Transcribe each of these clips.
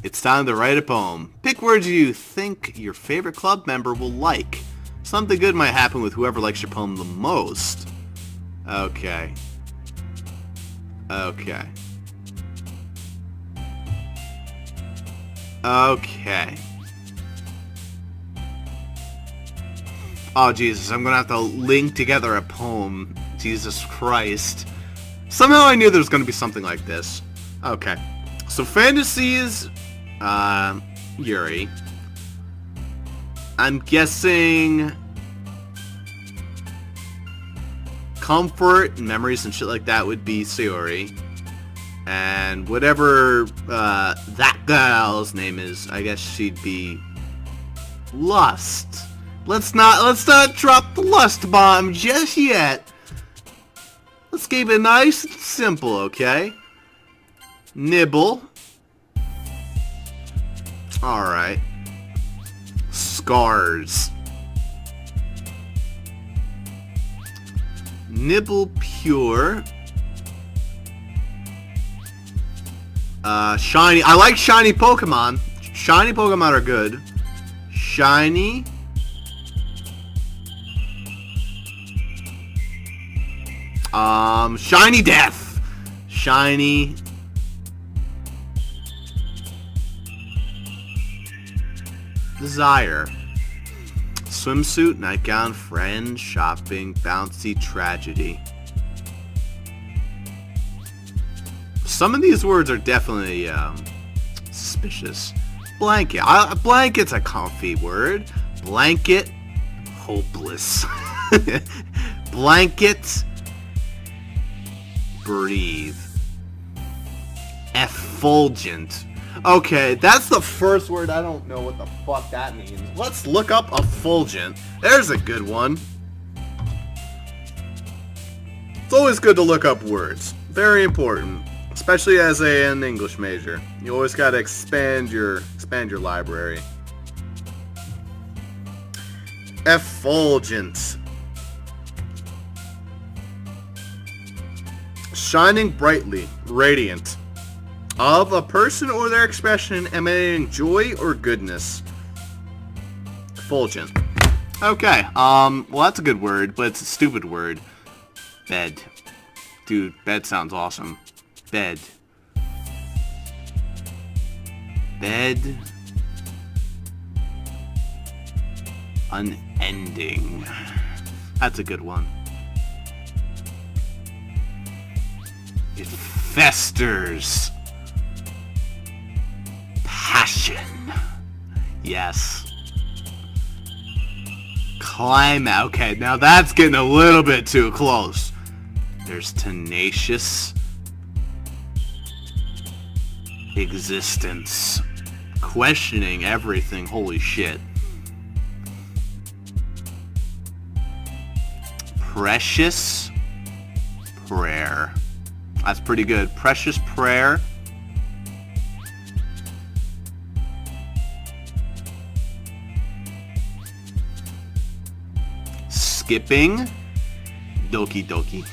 It's time to write a poem. Pick words you think your favorite club member will like. Something good might happen with whoever likes your poem the most. Okay. Okay. Okay. Oh, Jesus, I'm gonna have to link together a poem. Jesus Christ. Somehow I knew there was gonna be something like this. Okay. So, fantasies, Yuri. I'm guessing comfort and memories and shit like that would be Sayori. And whatever that girl's name is, I guess she'd be Lust. Let's not drop the lust bomb just yet. Let's keep it nice and simple, okay? Nibble. Alright. Scars. Nibble pure. Shiny. I like shiny Pokemon. Shiny Pokemon are good. Shiny. Shiny Death. Shiny. Desire. Swimsuit, nightgown, friend, shopping, bouncy, tragedy. Some of these words are definitely suspicious. Blanket. Blanket's a comfy word. Blanket. Hopeless. Blanket. Breathe. Effulgent. Okay, that's the first word. I don't know what the fuck that means. Let's look up effulgent. There's a good one. It's always good to look up words. Very important. Especially as an English major. You always gotta expand your library. Effulgent. Shining brightly, radiant. Of a person or their expression emanating joy or goodness. Effulgent. Okay, well that's a good word, but it's a stupid word. Bed. Dude, bed sounds awesome. Bed. Bed. Unending. That's a good one. It festers. Passion. Yes. Climate. Okay, now that's getting a little bit too close. There's tenacious. Existence. Questioning everything. Holy shit. Precious prayer. That's pretty good. Precious prayer. Skipping. Doki Doki.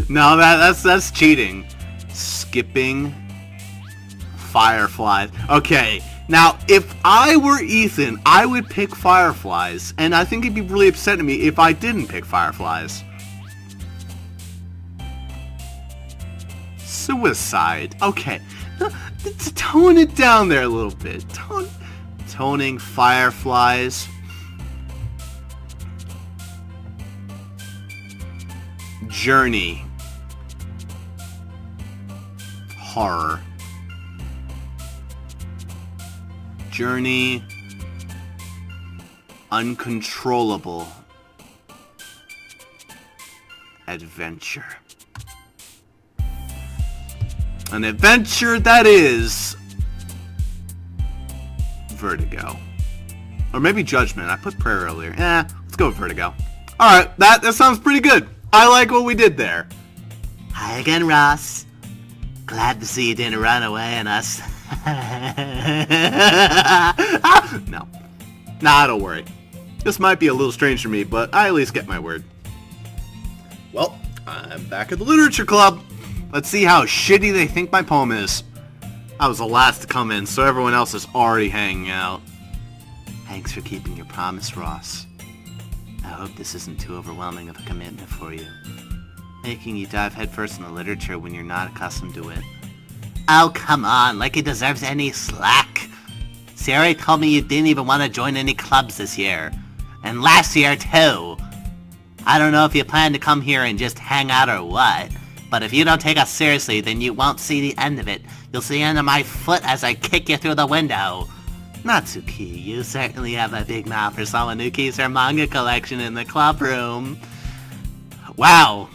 No, that's cheating. Skipping. Fireflies. Okay, now if I were Ethan, I would pick fireflies, and I think he'd be really upset at me if I didn't pick fireflies. Suicide. Okay, tone it down there a little bit. Toning fireflies. Journey. Horror. Journey. Uncontrollable. Adventure. An adventure that is Vertigo. Or maybe Judgment. I put prayer earlier. Let's go with Vertigo. Alright, that sounds pretty good. I like what we did there. Hi again, Ross. Glad to see you didn't run away on us. No. Nah, don't worry. This might be a little strange for me, but I at least get my word. Well, I'm back at the literature club. Let's see how shitty they think my poem is. I was the last to come in, so everyone else is already hanging out. Thanks for keeping your promise, Ross. I hope this isn't too overwhelming of a commitment for you, making you dive headfirst in the literature when you're not accustomed to it. Oh, come on, like he deserves any slack. Siri told me you didn't even want to join any clubs this year. And last year, too. I don't know if you plan to come here and just hang out or what, but if you don't take us seriously, then you won't see the end of it. You'll see the end of my foot as I kick you through the window. Natsuki, you certainly have a big mouth for someone who keeps her manga collection in the club room. Wow.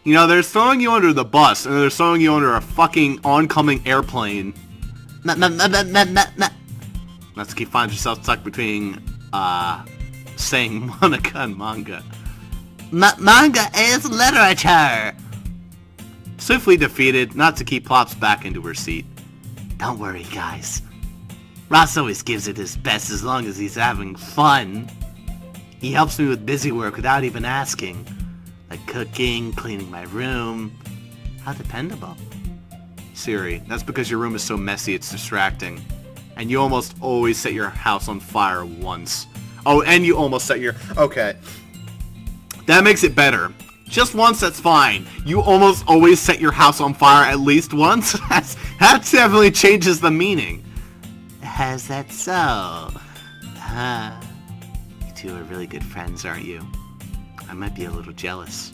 You know, they're throwing you under the bus, and they're throwing you under a fucking oncoming airplane. Natsuki finds herself stuck between, saying Monica and manga. Manga is literature! Swiftly defeated, Natsuki plops back into her seat. Don't worry, guys. Ross always gives it his best as long as he's having fun. He helps me with busy work without even asking. Like cooking, cleaning my room. How dependable. Siri, that's because your room is so messy it's distracting. And you almost always set your house on fire once. Oh, and you almost set your... Okay. That makes it better. Just once, that's fine. You almost always set your house on fire at least once? That definitely changes the meaning. Is that so? You two are really good friends, aren't you? I might be a little jealous.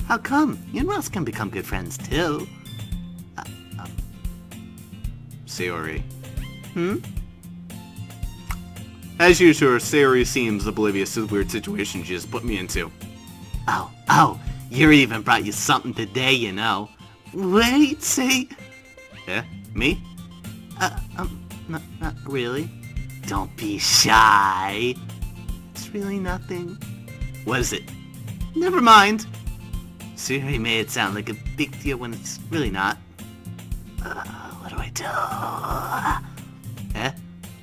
How come? You and Ross can become good friends, too. Sayori. As usual, Sayori seems oblivious to the weird situation she just put me into. Oh, Yuri even brought you something today, you know. Wait, say... Yeah? Me? Not really. Don't be shy. It's really nothing. What is it? Never mind. Sayori made it sound like a big deal when it's really not. What do I do?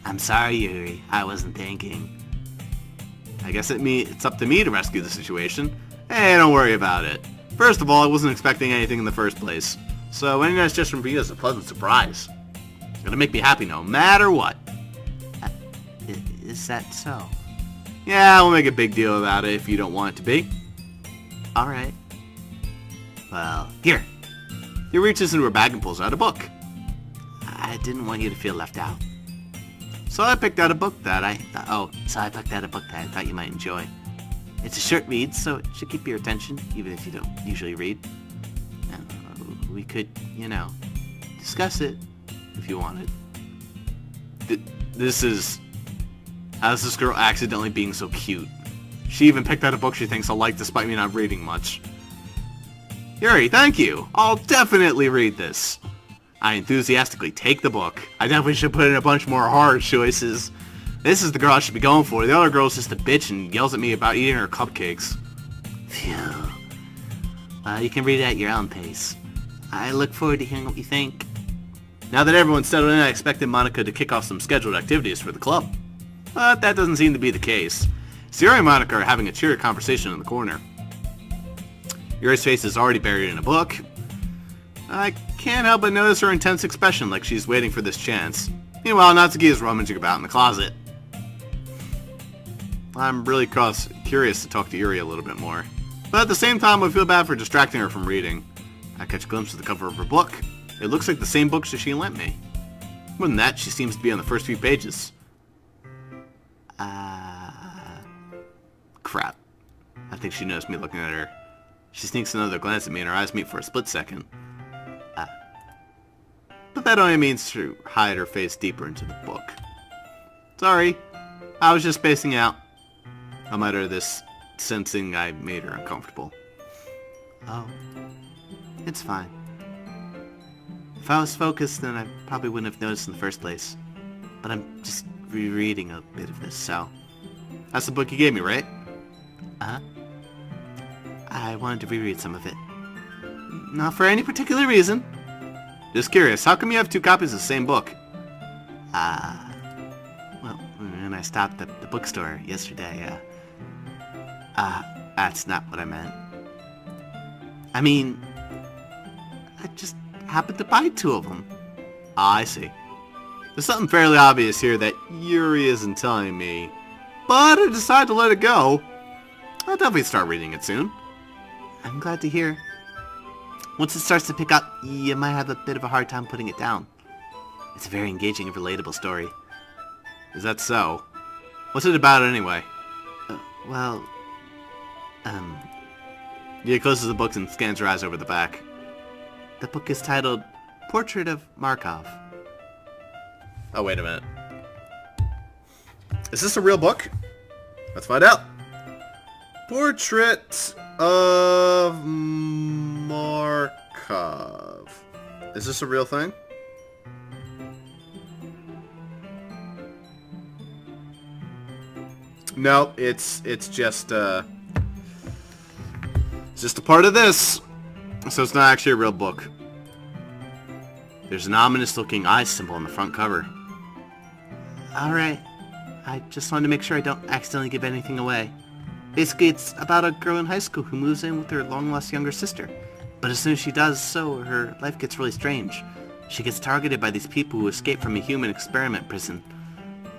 I'm sorry, Yuri. I wasn't thinking. I guess it's up to me to rescue the situation. Hey, don't worry about it. First of all, I wasn't expecting anything in the first place. So any nice gesture from you is a pleasant surprise. It's gonna make me happy no matter what. Is that so? Yeah, we'll make a big deal about it if you don't want it to be. Alright. Well, here. He reaches into her bag and pulls out a book. I didn't want you to feel left out. So I picked out a book that I thought you might enjoy. It's a short read, so it should keep your attention, even if you don't usually read. We could, discuss it if you wanted. This is... How's this girl accidentally being so cute? She even picked out a book she thinks I'll like despite me not reading much. Yuri, thank you! I'll definitely read this. I enthusiastically take the book. I definitely should put in a bunch more hard choices. This is the girl I should be going for. The other girl's just a bitch and yells at me about eating her cupcakes. Phew. You can read it at your own pace. I look forward to hearing what you think. Now that everyone's settled in, I expected Monica to kick off some scheduled activities for the club. But that doesn't seem to be the case. Sierra and Monica are having a cheery conversation in the corner. Yuri's face is already buried in a book. I can't help but notice her intense expression like she's waiting for this chance. Meanwhile, Natsuki is rummaging about in the closet. I'm really curious to talk to Yuri a little bit more. But at the same time, I feel bad for distracting her from reading. I catch a glimpse of the cover of her book. It looks like the same book that she lent me. More than that, she seems to be on the first few pages. Crap. I think she noticed me looking at her. She sneaks another glance at me and her eyes meet for a split second. But that only means to hide her face deeper into the book. Sorry, I was just spacing out. I might utter this, sensing I made her uncomfortable. Oh, it's fine. If I was focused, then I probably wouldn't have noticed in the first place. But I'm just rereading a bit of this, so... That's the book you gave me, right? Uh-huh. I wanted to reread some of it. Not for any particular reason. Just curious, how come you have two copies of the same book? Well, when I stopped at the bookstore yesterday, that's not what I meant. I mean, I just happened to buy two of them. I see. There's something fairly obvious here that Yuri isn't telling me, but I decide to let it go. I'll definitely start reading it soon. I'm glad to hear. Once it starts to pick up, you might have a bit of a hard time putting it down. It's a very engaging and relatable story. Is that so? What's it about anyway? Well... He closes the book and scans her eyes over the back. The book is titled Portrait of Markov. Oh, wait a minute. Is this a real book? Let's find out. Portrait of Markov. Is this a real thing? No, it's just a part of this. So it's not actually a real book. There's an ominous looking eye symbol on the front cover. Alright. I just wanted to make sure I don't accidentally give anything away. Basically, it's about a girl in high school who moves in with her long-lost younger sister. But as soon as she does so, her life gets really strange. She gets targeted by these people who escape from a human experiment prison.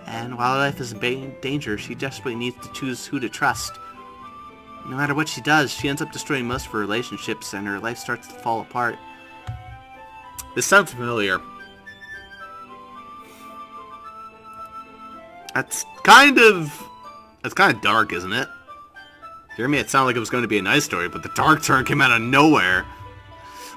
And while her life is in danger, she desperately needs to choose who to trust. No matter what she does, she ends up destroying most of her relationships, and her life starts to fall apart. This sounds familiar. That's kind of dark, isn't it? Hear me? It sounded like it was going to be a nice story, but the dark turn came out of nowhere.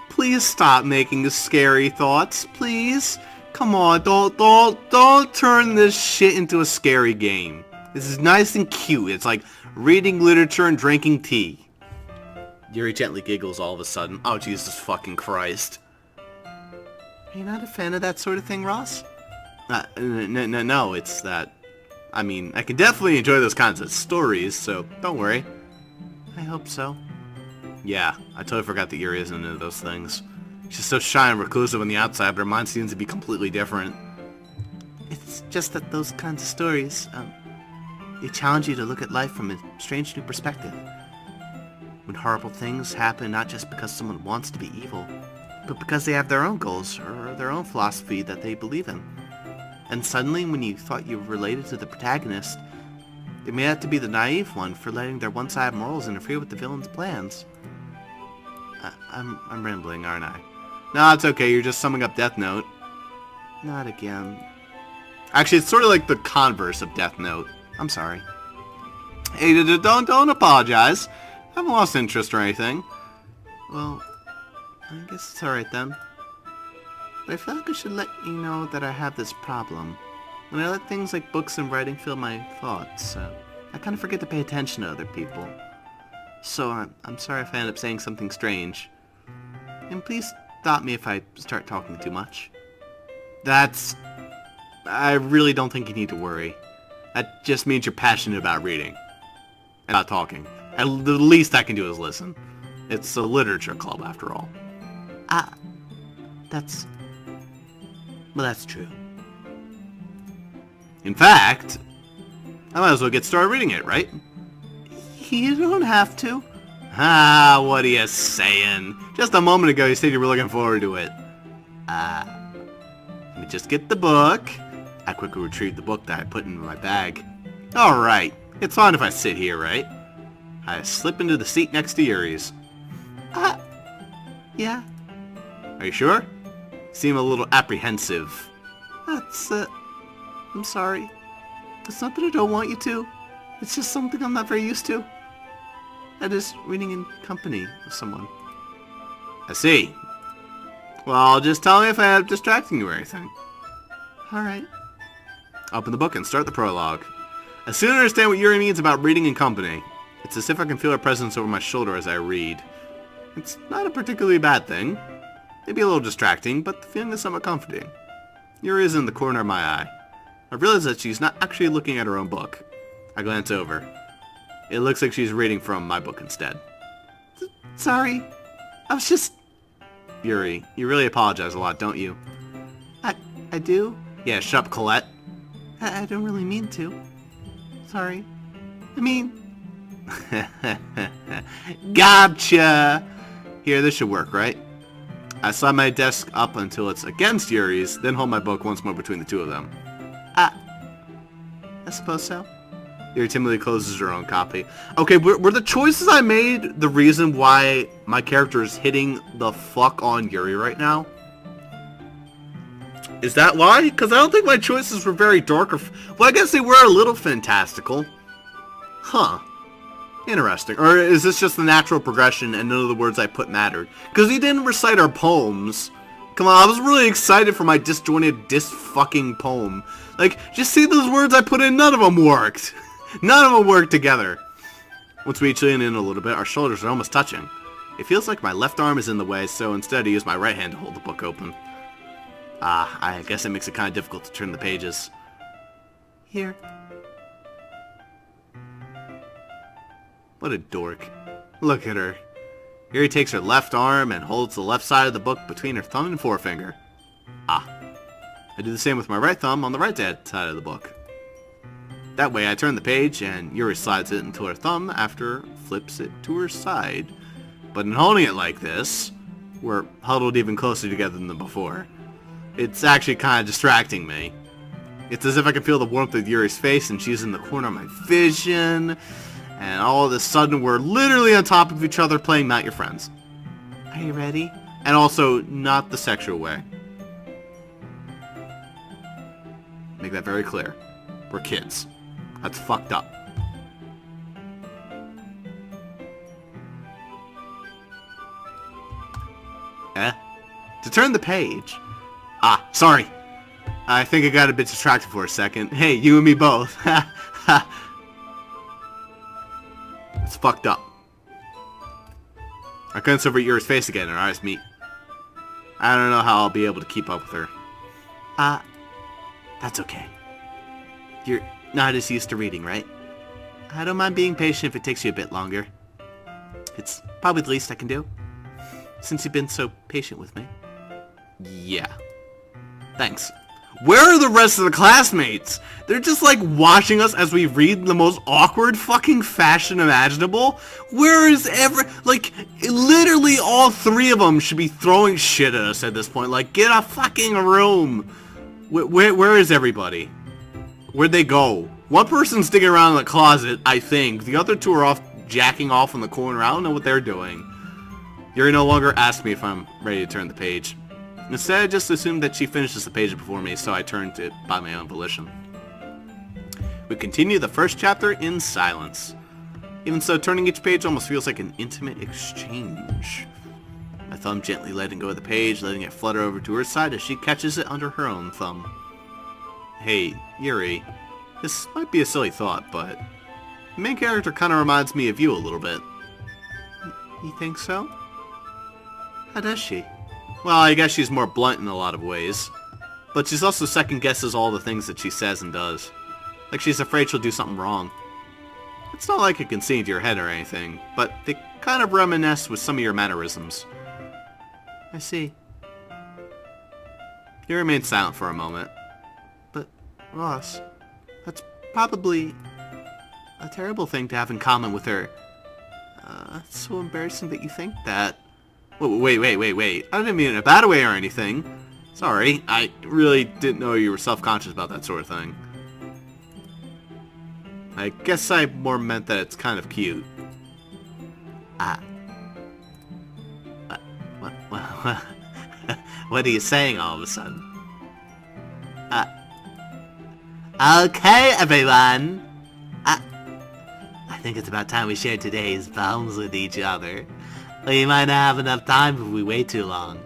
Please stop making scary thoughts, please. Come on, don't turn this shit into a scary game. This is nice and cute. It's like reading literature and drinking tea. Yuri gently giggles all of a sudden. Oh, Jesus fucking Christ. Are you not a fan of that sort of thing, Ross? No, it's that... I mean, I can definitely enjoy those kinds of stories, so don't worry. I hope so. Yeah, I totally forgot that Yuri isn't into those things. She's so shy and reclusive on the outside, but her mind seems to be completely different. It's just that those kinds of stories, they challenge you to look at life from a strange new perspective. When horrible things happen not just because someone wants to be evil, but because they have their own goals or their own philosophy that they believe in. And suddenly, when you thought you related to the protagonist, they may have to be the naive one for letting their one-sided morals interfere with the villain's plans. I'm rambling, aren't I? No, it's okay. You're just summing up Death Note. Not again. Actually, it's sort of like the converse of Death Note. I'm sorry. Hey, don't apologize. I haven't lost interest or anything. Well, I guess it's alright then. But I feel like I should let you know that I have this problem. When I let things like books and writing fill my thoughts, I kind of forget to pay attention to other people. So I'm sorry if I end up saying something strange. And please stop me if I start talking too much. I really don't think you need to worry. That just means you're passionate about reading. And not talking. And the least I can do is listen. It's a literature club, after all. Well, that's true. In fact, I might as well get started reading it, right? You don't have to. What are you saying? Just a moment ago you said you were looking forward to it. Let me just get the book. I quickly retrieved the book that I put in my bag. Alright, it's fine if I sit here, right? I slip into the seat next to Yuri's. Yeah. Are you sure? You seem a little apprehensive. I'm sorry. It's not that I don't want you to. It's just something I'm not very used to. That is reading in company with someone. I see. Well, just tell me if I end up distracting you or anything. Alright. Open the book and start the prologue. I soon understand what Yuri means about reading in company. It's as if I can feel her presence over my shoulder as I read. It's not a particularly bad thing. Maybe a little distracting, but the feeling is somewhat comforting. Yuri is in the corner of my eye. I realize that she's not actually looking at her own book. I glance over. It looks like she's reading from my book instead. Sorry. I was just... Yuri, you really apologize a lot, don't you? I do? Yeah, shut up, Colette. I don't really mean to. Sorry. I mean... Gotcha! Here, this should work, right? I slide my desk up until it's against Yuri's, then hold my book once more between the two of them. I suppose so. Yuri timidly closes her own copy. Okay, were the choices I made the reason why my character is hitting the fuck on Yuri right now? Is that why? Because I don't think my choices were very dark or... Well, I guess they were a little fantastical. Huh. Interesting. Or is this just the natural progression and none of the words I put mattered? Because he didn't recite our poems. Come on, I was really excited for my disjointed, dis-fucking poem. Like, just see those words I put in, none of them worked. None of them worked together. Once we each lean in a little bit, our shoulders are almost touching. It feels like my left arm is in the way, so instead I use my right hand to hold the book open. I guess it makes it kind of difficult to turn the pages. Here. What a dork. Look at her. Yuri takes her left arm and holds the left side of the book between her thumb and forefinger. I do the same with my right thumb on the right side of the book. That way I turn the page and Yuri slides it into her thumb after flips it to her side. But in holding it like this, we're huddled even closer together than before. It's actually kind of distracting me. It's as if I can feel the warmth of Yuri's face and she's in the corner of my vision. And all of a sudden we're literally on top of each other playing Not Your Friends. Are you ready? And also not the sexual way. Make that very clear. We're kids. That's fucked up. To turn the page. Sorry. I think I got a bit distracted for a second. Hey, you and me both. It's fucked up. I glance over at Yuri's face again and our eyes meet. I don't know how I'll be able to keep up with her. That's okay. You're not as used to reading, right? I don't mind being patient if it takes you a bit longer. It's probably the least I can do, since you've been so patient with me. Yeah. Thanks. Where are the rest of the classmates? They're just like watching us as we read the most awkward fucking fashion imaginable. Where is like, literally all three of them should be throwing shit at us at this point. Like, get a fucking room. Where is everybody? Where'd they go? One person's sticking around in the closet, I think. The other two are off jacking off in the corner. I don't know what they're doing. Yuri no longer asks me if I'm ready to turn the page. Instead, I just assumed that she finishes the page before me, so I turned it by my own volition. We continue the first chapter in silence. Even so, turning each page almost feels like an intimate exchange. My thumb gently letting go of the page, letting it flutter over to her side as she catches it under her own thumb. Hey, Yuri, this might be a silly thought, but the main character kind of reminds me of you a little bit. You think so? How does she? Well, I guess she's more blunt in a lot of ways. But she's also second-guesses all the things that she says and does. Like she's afraid she'll do something wrong. It's not like it can see into your head or anything, but they kind of reminisce with some of your mannerisms. I see. You remain silent for a moment. But, Ross, that's probably a terrible thing to have in common with her. It's so embarrassing that you think that. Wait. I didn't mean it in a bad way or anything. Sorry, I really didn't know you were self-conscious about that sort of thing. I guess I more meant that it's kind of cute. What are you saying all of a sudden? Okay, everyone. I think it's about time we shared today's poems with each other. We might not have enough time if we wait too long.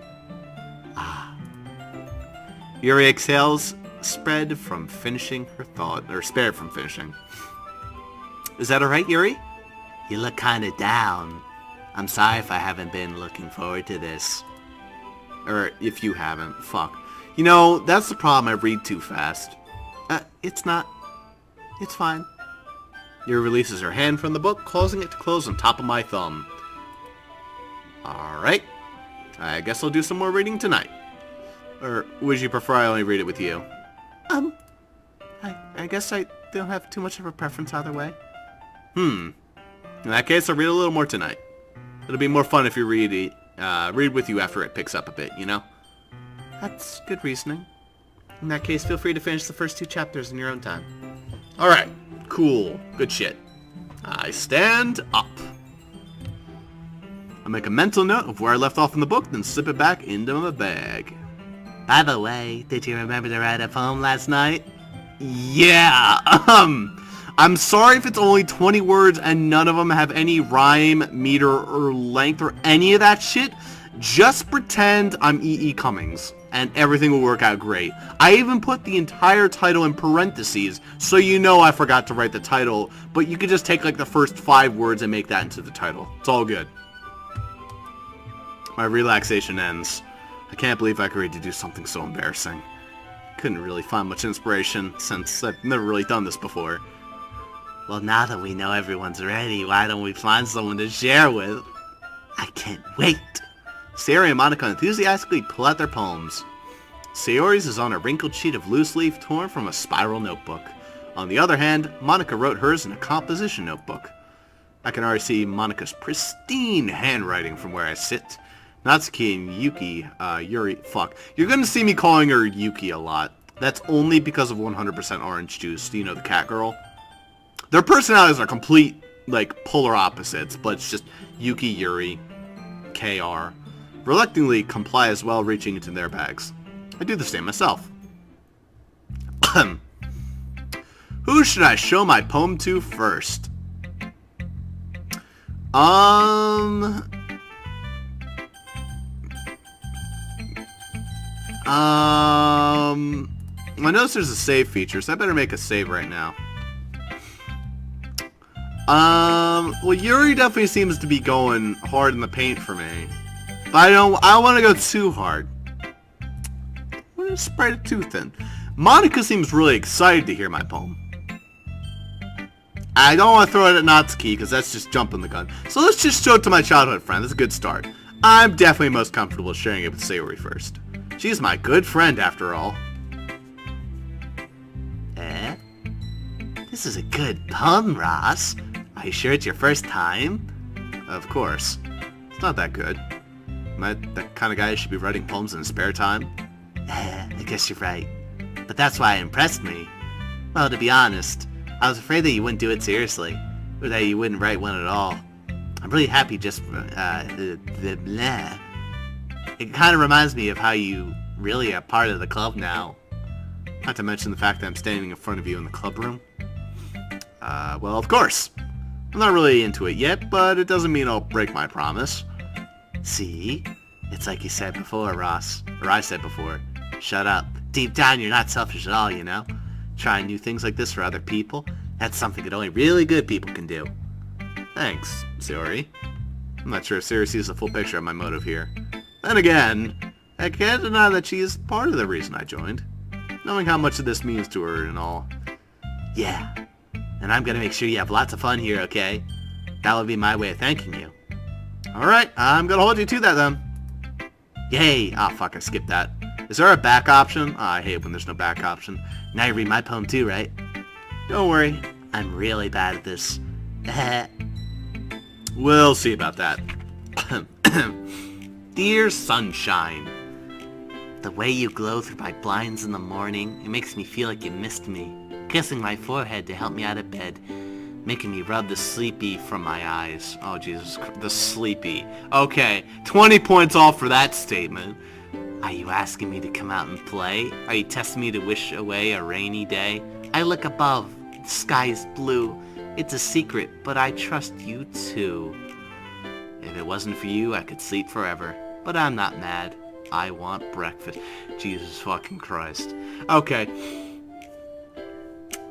Yuri exhales, spared from finishing her thought. Is that alright, Yuri? You look kinda down. I'm sorry if I haven't been looking forward to this. Or if you haven't. Fuck. You know, that's the problem, I read too fast. It's not. It's fine. Yuri releases her hand from the book, causing it to close on top of my thumb. Alright. I guess I'll do some more reading tonight. Or would you prefer I only read it with you? I guess I don't have too much of a preference either way. In that case, I'll read a little more tonight. It'll be more fun if you read read with you after it picks up a bit, you know? That's good reasoning. In that case, feel free to finish the first 2 chapters in your own time. Alright, cool. Good shit. I stand up. I make a mental note of where I left off in the book, then slip it back into my bag. By the way, did you remember to write a poem last night? Yeah, I'm sorry if it's only 20 words and none of them have any rhyme, meter, or length, or any of that shit. Just pretend I'm E.E. Cummings, and everything will work out great. I even put the entire title in parentheses, so you know I forgot to write the title, but you could just take like the first 5 words and make that into the title. It's all good. My relaxation ends. I can't believe I agreed to do something so embarrassing. Couldn't really find much inspiration, since I've never really done this before. Well, now that we know everyone's ready, why don't we find someone to share with? I can't wait! Sayori and Monica enthusiastically pull out their poems. Sayori's is on a wrinkled sheet of loose leaf torn from a spiral notebook. On the other hand, Monica wrote hers in a composition notebook. I can already see Monica's pristine handwriting from where I sit. Natsuki and you're gonna see me calling her Yuki a lot. That's only because of 100% Orange Juice, you know, the cat girl. Their personalities are complete, like, polar opposites, but it's just Yuki, Yuri, KR. Reluctantly comply as well, reaching into their bags. I do the same myself. Who should I show my poem to first? I notice there's a save feature, so I better make a save right now. Well, Yuri definitely seems to be going hard in the paint for me. But I don't want to go too hard. I'm going to spread it too thin. Monica seems really excited to hear my poem. I don't want to throw it at Natsuki, because that's just jumping the gun. So let's just show it to my childhood friend. That's a good start. I'm definitely most comfortable sharing it with Sayori first. She's my good friend, after all. This is a good poem, Ross. Are you sure it's your first time? Of course. It's not that good. Am I that kind of guy who should be writing poems in his spare time? I guess you're right. But that's why it impressed me. Well, to be honest, I was afraid that you wouldn't do it seriously, or that you wouldn't write one at all. I'm really happy just blah. It kind of reminds me of how you really are part of the club now. Not to mention the fact that I'm standing in front of you in the club room. Well, of course. I'm not really into it yet, but it doesn't mean I'll break my promise. See? It's like you said before, Ross. Or I said before. Shut up. Deep down, you're not selfish at all, you know? Trying new things like this for other people, that's something that only really good people can do. Thanks, Sayori. I'm not sure if Sayori sees the full picture of my motive here. Then again, I can't deny that she is part of the reason I joined. Knowing how much of this means to her and all. Yeah. And I'm gonna make sure you have lots of fun here, okay? That would be my way of thanking you. Alright, I'm gonna hold you to that then. Yay! Ah, fuck, I skipped that. Is there a back option? Oh, I hate when there's no back option. Now you read my poem too, right? Don't worry, I'm really bad at this. We'll see about that. Dear Sunshine, the way you glow through my blinds in the morning, it makes me feel like you missed me. Kissing my forehead to help me out of bed, making me rub the sleepy from my eyes. Oh, Jesus Christ, the sleepy. Okay, 20 points off for that statement. Are you asking me to come out and play? Are you testing me to wish away a rainy day? I look above, the sky is blue. It's a secret, but I trust you too. If it wasn't for you, I could sleep forever. But I'm not mad. I want breakfast. Jesus fucking Christ. Okay.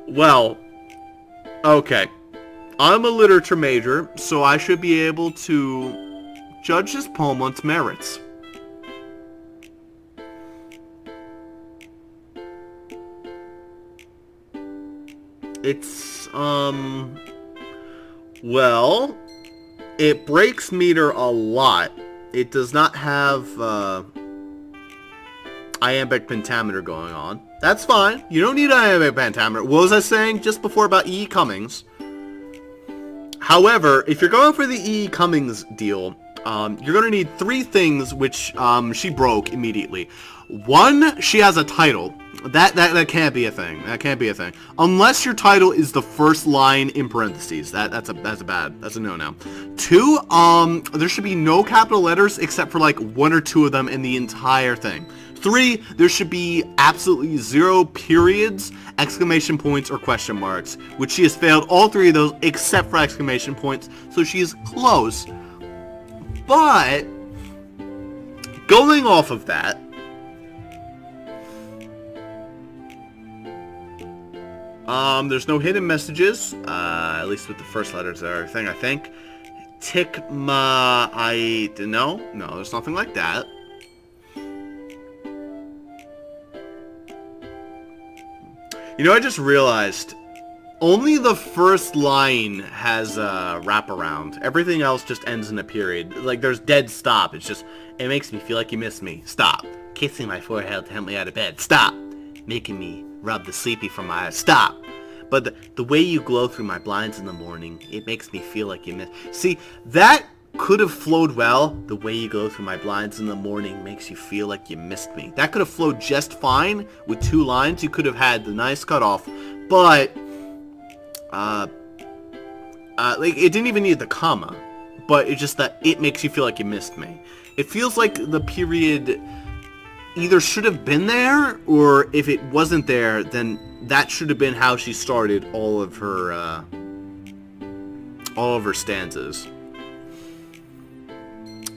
Well, okay. I'm a literature major, so I should be able to judge this poem on its merits. It's, well, it breaks meter a lot. It does not have, iambic pentameter going on. That's fine. You don't need iambic pentameter. What was I saying just before about E. Cummings? However, if you're going for the E. Cummings deal, You're gonna need 3 things which she broke immediately. 1, she has a title. That can't be a thing. That can't be a thing. Unless your title is the first line in parentheses. That's a no-no. 2, there should be no capital letters except for like 1 or 2 of them in the entire thing. 3, there should be absolutely 0 periods, exclamation points, or question marks, which she has failed all 3 of those except for exclamation points, so she is close. But going off of that, there's no hidden messages, at least with the first letters of everything, I think. No, there's nothing like that. You know, I just realized, only the first line has a wraparound. Everything else just ends in a period. Like, there's dead stop. It's just, it makes me feel like you miss me. Stop. Kissing my forehead to help me out of bed. Stop. Making me rub the sleepy from my eyes. Stop. But the way you glow through my blinds in the morning, it makes me feel like you miss... See, that could have flowed well. The way you glow through my blinds in the morning makes you feel like you missed me. That could have flowed just fine with 2 lines. You could have had the nice cutoff. But, like, it didn't even need the comma. But it's just that it makes you feel like you missed me. It feels like the period either should have been there, or if it wasn't there, then that should have been how she started all of her stanzas.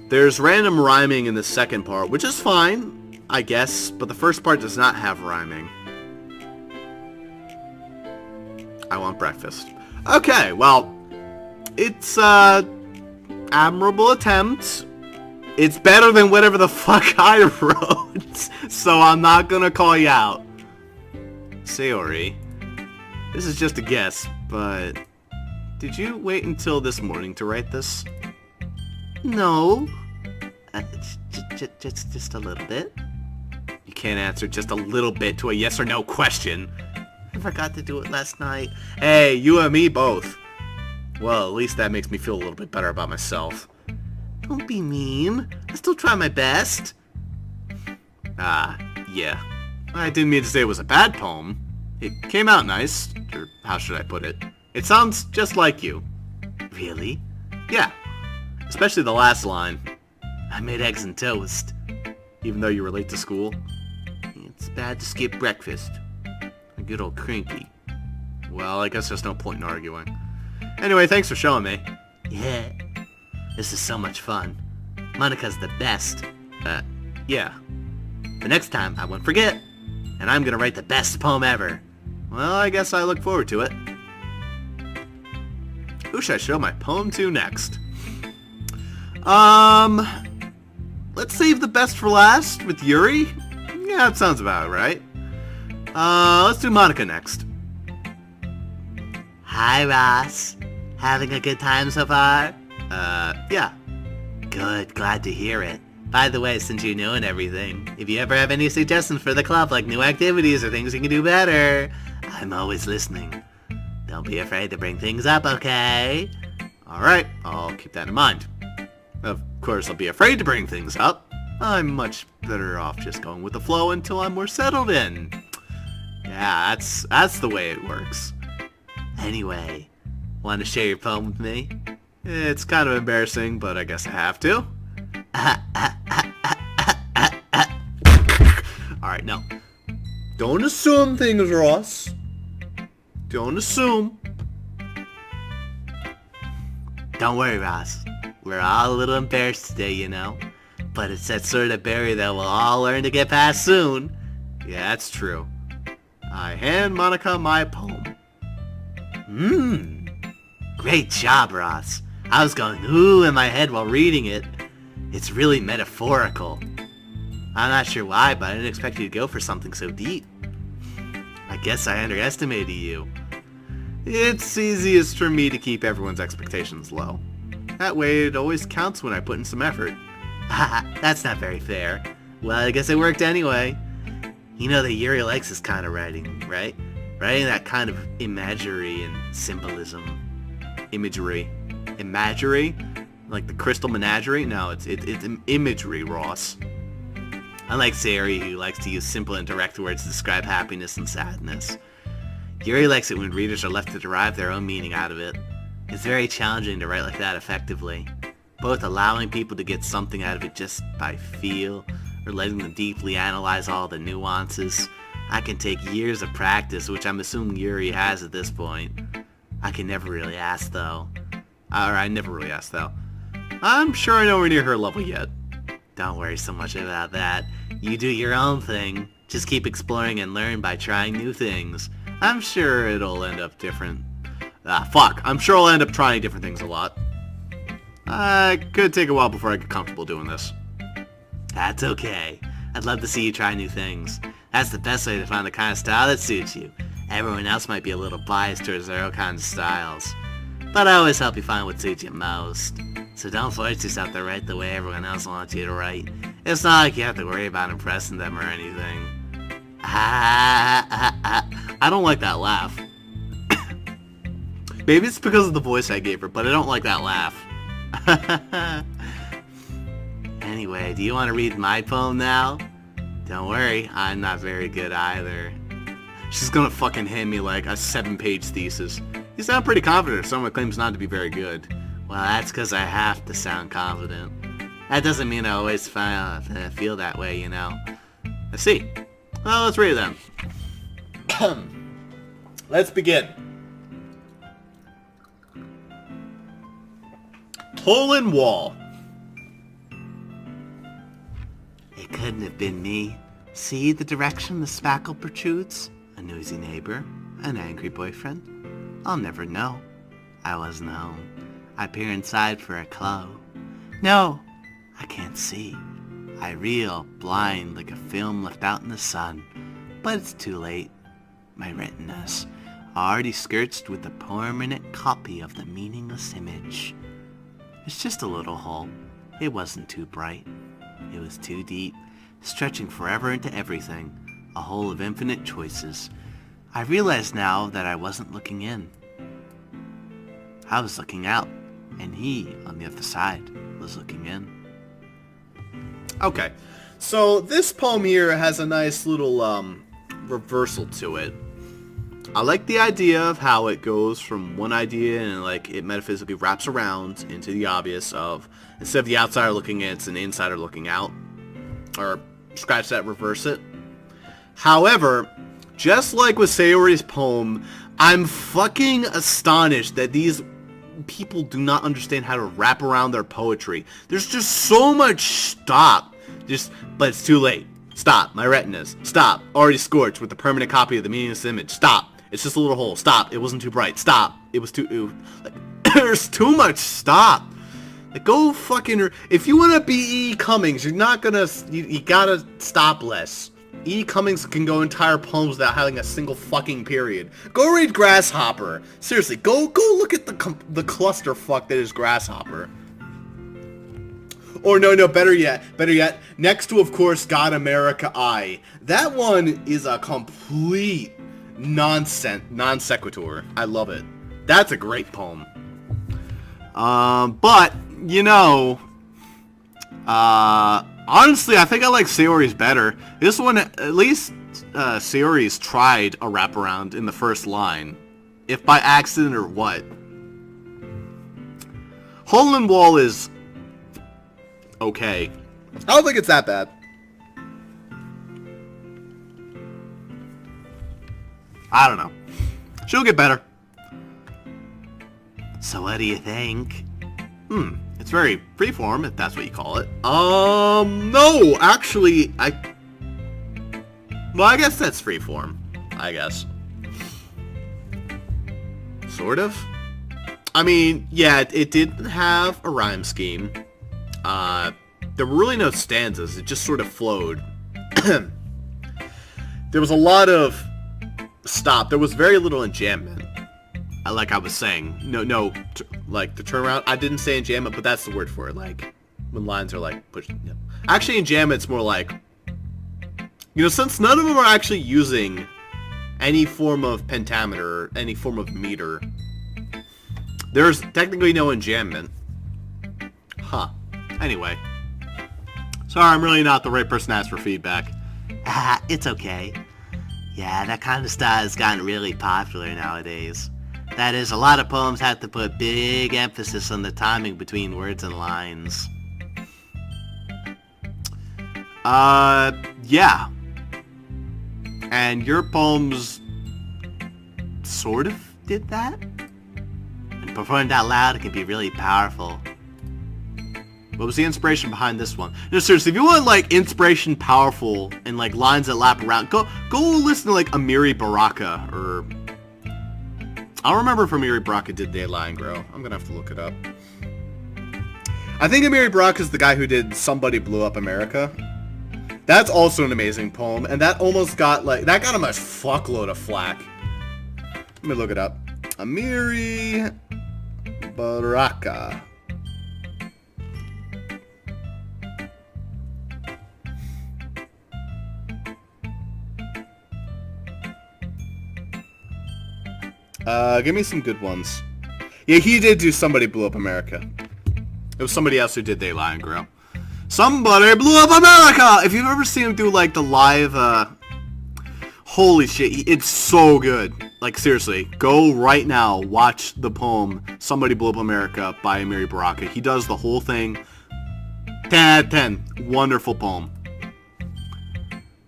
There's random rhyming in the second part, which is fine, I guess, but the first part does not have rhyming. I want breakfast. Okay, well, it's admirable attempt. It's better than whatever the fuck I wrote, so I'm not gonna call you out. Sayori, this is just a guess, but did you wait until this morning to write this? No. Just a little bit. You can't answer just a little bit to a yes or no question. I forgot to do it last night. Hey, you and me both. Well, at least that makes me feel a little bit better about myself. Don't be mean. I still try my best. Yeah. I didn't mean to say it was a bad poem. It came out nice, or how should I put it? It sounds just like you. Really? Yeah. Especially the last line. I made eggs and toast. Even though you were late to school. It's bad to skip breakfast. A good old cranky. Well, I guess there's no point in arguing. Anyway, thanks for showing me. Yeah. This is so much fun. Monika's the best. Yeah. But next time, I won't forget. And I'm gonna write the best poem ever. Well, I guess I look forward to it. Who should I show my poem to next? Let's save the best for last with Yuri. Yeah, that sounds about right. Let's do Monika next. Hi, Ross. Having a good time so far? Yeah. Good, glad to hear it. By the way, since you know and everything, if you ever have any suggestions for the club, like new activities or things you can do better, I'm always listening. Don't be afraid to bring things up, okay? Alright, I'll keep that in mind. Of course, I'll be afraid to bring things up. I'm much better off just going with the flow until I'm more settled in. Yeah, that's the way it works. Anyway, want to share your poem with me? It's kind of embarrassing, but I guess I have to. Alright, no. Don't assume things, Ross. Don't assume. Don't worry, Ross. We're all a little embarrassed today, you know. But it's that sort of barrier that we'll all learn to get past soon. Yeah, that's true. I hand Monika my poem. Great job, Ross. I was going ooh in my head while reading it. It's really metaphorical. I'm not sure why, but I didn't expect you to go for something so deep. I guess I underestimated you. It's easiest for me to keep everyone's expectations low. That way it always counts when I put in some effort. Haha, that's not very fair. Well, I guess it worked anyway. You know that Yuri likes this kind of writing, right? Writing that kind of imagery and symbolism. Imagery. Imagery? Like the crystal menagerie? No, it's imagery, Ross. Unlike Sayori, who likes to use simple and direct words to describe happiness and sadness, Yuri likes it when readers are left to derive their own meaning out of it. It's very challenging to write like that effectively, both allowing people to get something out of it just by feel, or letting them deeply analyze all the nuances. I can take years of practice, which I'm assuming Yuri has at this point. I never really ask though. I'm sure I nowhere near her level yet. Don't worry so much about that. You do your own thing. Just keep exploring and learn by trying new things. I'm sure it'll end up different. I'm sure I'll end up trying different things a lot. Could take a while before I get comfortable doing this. That's okay. I'd love to see you try new things. That's the best way to find the kind of style that suits you. Everyone else might be a little biased towards their own kinds of styles, but I always help you find what suits you most. So don't force yourself to write the way everyone else wants you to write. It's not like you have to worry about impressing them or anything. I don't like that laugh. Maybe it's because of the voice I gave her, but I don't like that laugh. Anyway, do you want to read my poem now? Don't worry, I'm not very good either. She's gonna fucking hand me like a 7-page thesis. You sound pretty confident if someone claims not to be very good. Well, that's because I have to sound confident. That doesn't mean I always feel that way, you know. I see. Well, let's read it then. Let's begin. Hole in wall. It couldn't have been me. See the direction the spackle protrudes? A noisy neighbor? An angry boyfriend? I'll never know. I wasn't home. I peer inside for a clue. No, I can't see. I reel, blind like a film left out in the sun. But it's too late. My retinas are already skirted with a permanent copy of the meaningless image. It's just a little hole. It wasn't too bright. It was too deep, stretching forever into everything. A hole of infinite choices. I realize now that I wasn't looking in. I was looking out, and he, on the other side, was looking in. Okay, so this poem here has a nice little reversal to it. I like the idea of how it goes from one idea and like it metaphysically wraps around into the obvious of instead of the outsider looking in, it's an insider looking out. Or scratch that, reverse it. However, just like with Sayori's poem, I'm fucking astonished that these people do not understand how to wrap around their poetry. There's just so much stop. But it's too late. Stop. My retinas. Stop. Already scorched with the permanent copy of the meaningless image. Stop. It's just a little hole. Stop. It wasn't too bright. Stop. It was too... there's too much stop. Like, go fucking... If you want to be E. Cummings, you're not gonna... You gotta stop less. E. Cummings can go entire poems without having a single fucking period. Go read Grasshopper. Seriously, go look at the clusterfuck that is Grasshopper. Or no, better yet, next to, of course, God America I. That one is a complete non sequitur. I love it. That's a great poem. But, you know, honestly, I think I like Sayori's better. This one, at least, Sayori's tried a wraparound in the first line. If by accident or what. Hole in Wall is... okay. I don't think it's that bad. I don't know. She'll get better. So what do you think? It's very freeform, if that's what you call it. No, actually, well, I guess that's freeform. I guess. Sort of. I mean, yeah, it didn't have a rhyme scheme. There were really no stanzas. It just sort of flowed. There was a lot of stop. There was very little enjambment. Like I was saying. Like the turnaround. I didn't say enjambment, but that's the word for it. Like when lines are like pushed. Yeah. Actually, enjambment's more like, since none of them are actually using any form of pentameter, any form of meter, there's technically no enjambment. Huh. Anyway. Sorry, I'm really not the right person to ask for feedback. It's okay. Yeah, that kind of style has gotten really popular nowadays. That is, a lot of poems have to put big emphasis on the timing between words and lines. Yeah. And your poems sort of did that? And performed out loud, it can be really powerful. What was the inspiration behind this one? No, seriously, if you want, like, inspiration powerful and, like, lines that lap around, go listen to, like, Amiri Baraka, or... I don't remember if Amiri Baraka did They Lie and Grow. I'm gonna have to look it up. I think Amiri Baraka is the guy who did Somebody Blew Up America. That's also an amazing poem, and that almost got, like, that got him a fuckload of flack. Let me look it up. Amiri Baraka. Give me some good ones. Yeah, he did do Somebody Blew Up America. It was somebody else who did They Lie and Grow. Somebody blew up America! If you've ever seen him do, like, the live, holy shit, it's so good. Like, seriously, go right now, watch the poem Somebody Blew Up America by Amiri Baraka. He does the whole thing. 10 out of 10. Wonderful poem.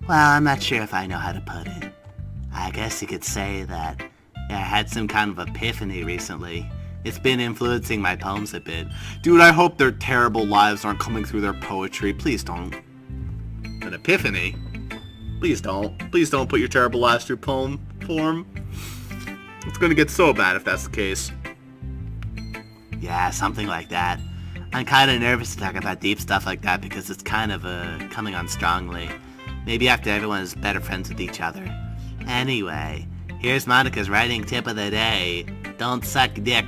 Well, I'm not sure if I know how to put it. I guess you could say that I had some kind of epiphany recently. It's been influencing my poems a bit. Dude, I hope their terrible lives aren't coming through their poetry. Please don't. An epiphany? Please don't. Please don't put your terrible lives through poem form. It's gonna get so bad if that's the case. Yeah, something like that. I'm kind of nervous to talk about deep stuff like that because it's kind of coming on strongly. Maybe after everyone is better friends with each other. Anyway, here's Monica's writing tip of the day. Don't suck dick.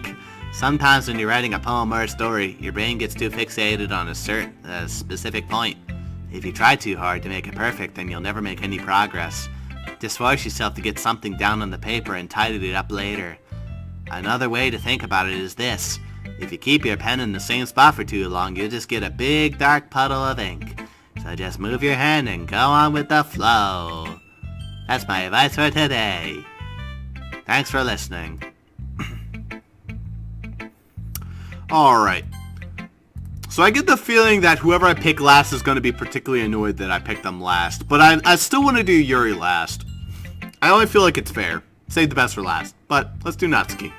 Sometimes when you're writing a poem or a story, your brain gets too fixated on a specific point. If you try too hard to make it perfect, then you'll never make any progress. Just force yourself to get something down on the paper and tidy it up later. Another way to think about it is this. If you keep your pen in the same spot for too long, you'll just get a big dark puddle of ink. So just move your hand and go on with the flow. That's my advice for today. Thanks for listening. Alright. So I get the feeling that whoever I pick last is going to be particularly annoyed that I picked them last. But I still want to do Yuri last. I only feel like it's fair. Save the best for last. But let's do Natsuki.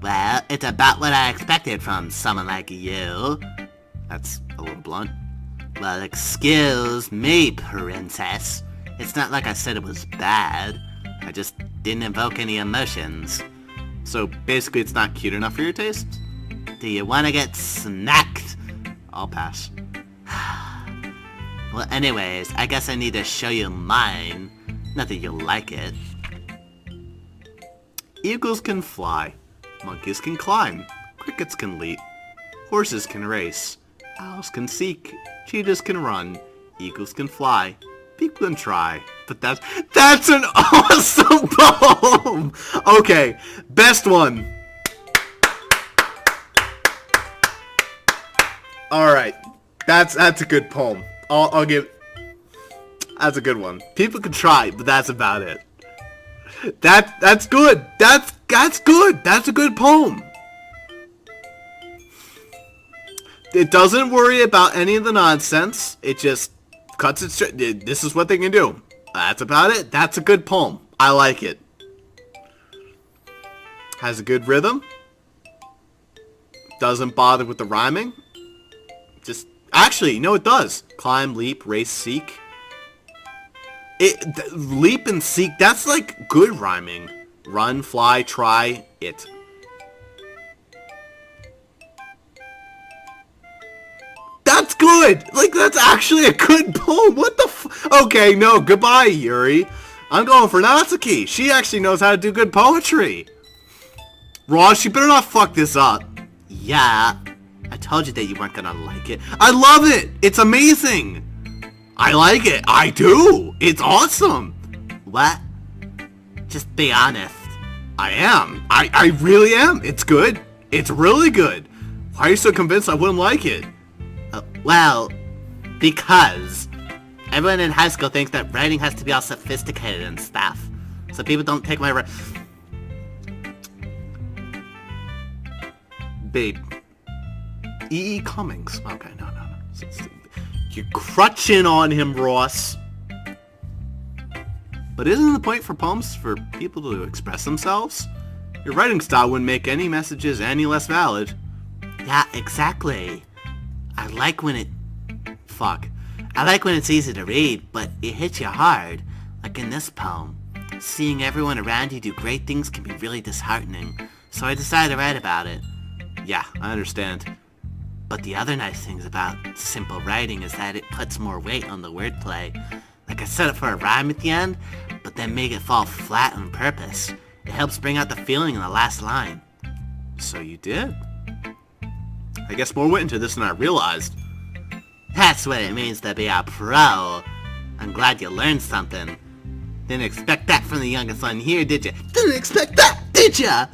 Well, it's about what I expected from someone like you. That's a little blunt. Well, excuse me, princess. It's not like I said it was bad. I just didn't invoke any emotions. So basically it's not cute enough for your taste? Do you want to get snacked? I'll pass. Well, anyways, I guess I need to show you mine. Not that you'll like it. Eagles can fly. Monkeys can climb. Crickets can leap. Horses can race. Owls can seek. Cheetahs can run. Eagles can fly. People can try. But that's an awesome poem! Okay, best one. Alright, that's a good poem. I'll give... That's a good one. People can try, but that's about it. That's good. That's good. That's a good poem. It doesn't worry about any of the nonsense. It just cuts it straight. This is what they can do. That's about it. That's a good poem. I like it. Has a good rhythm. Doesn't bother with the rhyming. Just actually, no, it does. Climb, leap, race, seek. Leap and seek, that's like good rhyming. Run, fly, try, it. That's good! Like, that's actually a good poem. What the Okay, no, goodbye, Yuri. I'm going for Natsuki. She actually knows how to do good poetry. Ross, you better not fuck this up. Yeah, I told you that you weren't gonna like it. I love it! It's amazing! I like it. I do. It's awesome. What? Just be honest. I am. I really am. It's good. It's really good. Why are you so convinced I wouldn't like it? Well, because everyone in high school thinks that writing has to be all sophisticated and stuff. So people don't take my Babe. E.E. Cummings. Okay, no. You're crutching on him, Ross. But isn't the point for poems for people to express themselves? Your writing style wouldn't make any messages any less valid. Yeah, exactly. I like when it's easy to read, but it hits you hard. Like in this poem. Seeing everyone around you do great things can be really disheartening. So I decided to write about it. Yeah, I understand. But the other nice things about simple writing is that it puts more weight on the wordplay. Like I set it for a rhyme at the end, but then make it fall flat on purpose. It helps bring out the feeling in the last line. So you did? I guess more went into this than I realized. That's what it means to be a pro. I'm glad you learned something. Didn't expect that from the youngest one here, did ya? Didn't expect that, did ya?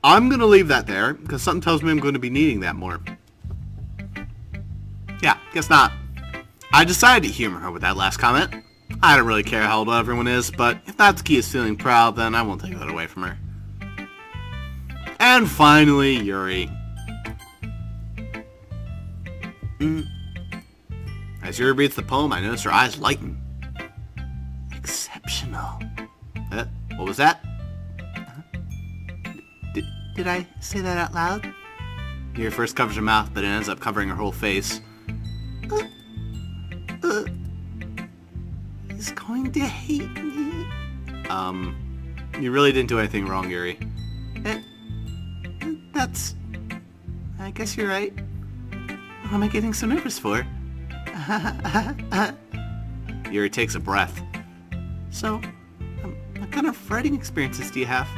I'm going to leave that there, because something tells me I'm going to be needing that more. Yeah, guess not. I decided to humor her with that last comment. I don't really care how old everyone is, but if Natsuki is feeling proud, then I won't take that away from her. And finally, Yuri. As Yuri reads the poem, I notice her eyes lighten. Exceptional. What was that? Did I say that out loud? Yuri first covers her mouth, but it ends up covering her whole face. He's going to hate me. You really didn't do anything wrong, Yuri. I guess you're right. What am I getting so nervous for? Yuri takes a breath. So, what kind of writing experiences do you have?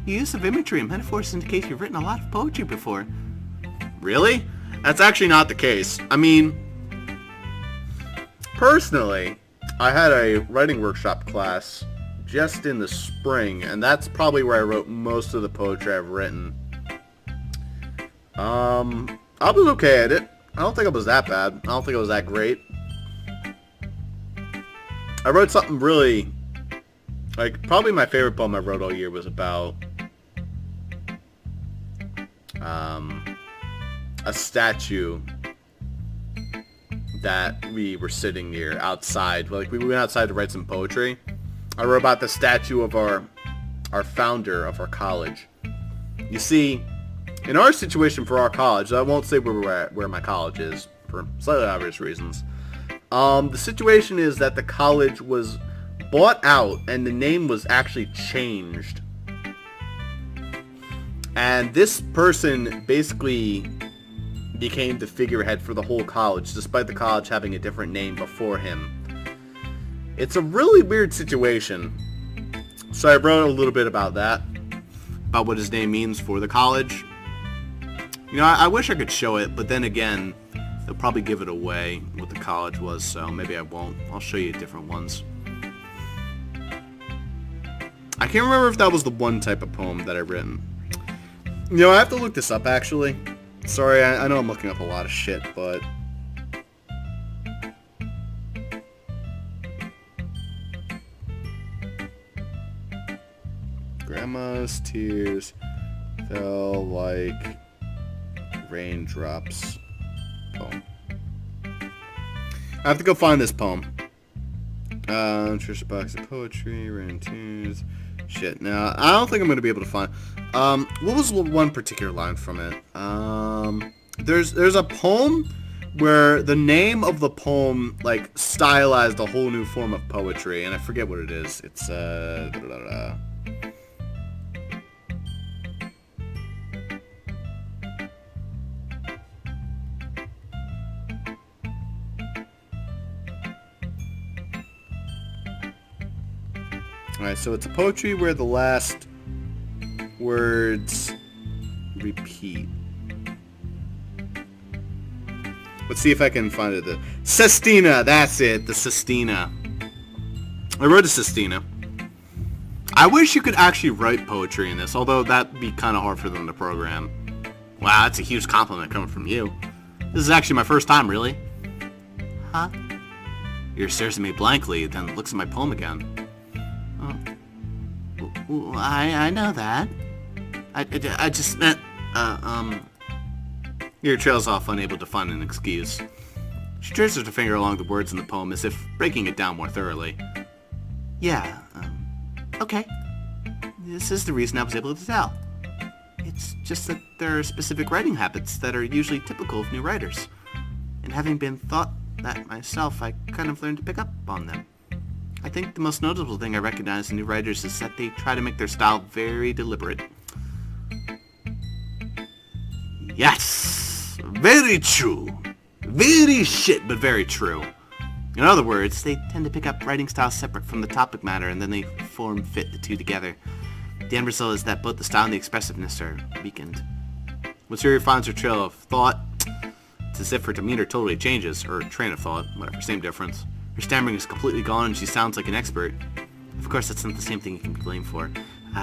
Your use of imagery and metaphors indicate you've written a lot of poetry before. Really? That's actually not the case. I mean, personally, I had a writing workshop class just in the spring, and that's probably where I wrote most of the poetry I've written. I was okay at it. I don't think it was that bad. I don't think it was that great. I wrote something really, like, probably my favorite poem I wrote all year was about a statue that we were sitting near outside. Like, we went outside to write some poetry. I wrote about the statue of our founder of our college. You see, in our situation for our college, I won't say where we're at, where my college is, for slightly obvious reasons. The situation is that the college was bought out and the name was actually changed. And this person basically became the figurehead for the whole college, despite the college having a different name before him. It's a really weird situation. So I wrote a little bit about that, about what his name means for the college. You know, I wish I could show it, but then again, they'll probably give it away, what the college was, so maybe I won't. I'll show you different ones. I can't remember if that was the one type of poem that I've written. You know, I have to look this up, actually. Sorry, I know I'm looking up a lot of shit, but... Grandma's tears fell like raindrops. Poem. I have to go find this poem. Just a box of poetry, random tunes. Shit, now I don't think I'm gonna be able to find. What was one particular line from it? There's a poem where the name of the poem like stylized a whole new form of poetry, and I forget what it is. It's Alright, so it's a poetry where the last words repeat. Let's see if I can find it. The Sestina, that's it, the Sestina. I wrote a Sestina. I wish you could actually write poetry in this, although that'd be kind of hard for them to program. Wow, that's a huge compliment coming from you. This is actually my first time, really. Huh? He stares at me blankly, then looks at my poem again. I know that. I just meant, Your trails off, unable to find an excuse. She traces her finger along the words in the poem as if breaking it down more thoroughly. Yeah, okay. This is the reason I was able to tell. It's just that there are specific writing habits that are usually typical of new writers. And having been taught that myself, I kind of learned to pick up on them. I think the most notable thing I recognize in new writers is that they try to make their style very deliberate. Yes! Very true. Very shit, but very true. In other words, they tend to pick up writing styles separate from the topic matter, and then they fit the two together. The end result is that both the style and the expressiveness are weakened. When Siri finds her trail of thought, it's as if her demeanor totally changes, or train of thought, whatever, same difference. Her stammering is completely gone and she sounds like an expert. Of course, that's not the same thing you can be blamed for.